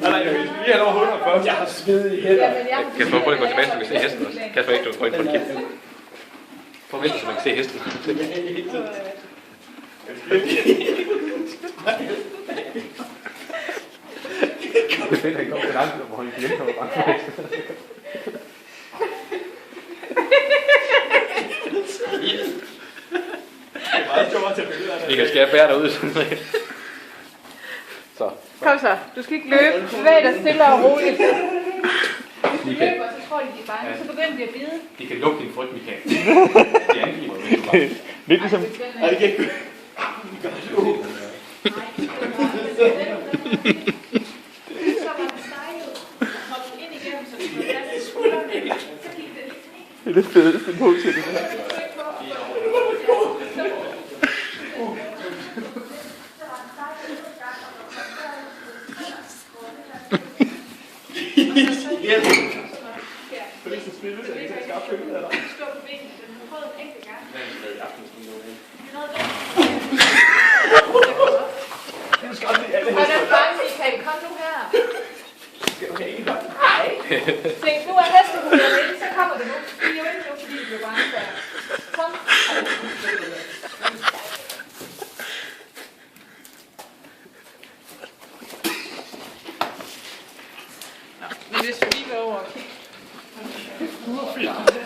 Nej, vi er over 140. Jeg har svedet i hænder. Kasper, prøv lige at gå tilbage, så du kan se hesten også. Kasper, ikke du går ind på en kæft. Prøv at vente, så man kan se hesten. Det er fedt, at han kommer til langt, hvor han glemte at banke på hesten. Vi kan skære bære derude. Så. Kom så, du skal ikke løbe. Bevæg dig stille og roligt. Hvis du Michael. løber, så tror de er bange. Så begynder de at bide. De kan lukke din frygt, Michael. Det angriber, hvis du bare. Lidt ligesom... Nej, det kan ikke. Det er det fedeste nogensinde. Og den bange, Michael, kom nu her. Nej. Se, nu er hestehudet inde, så kommer det nu. Det er jo ikke nu, fordi du er bange for. Kom. Nå, men hvis vi lige går over og kigger.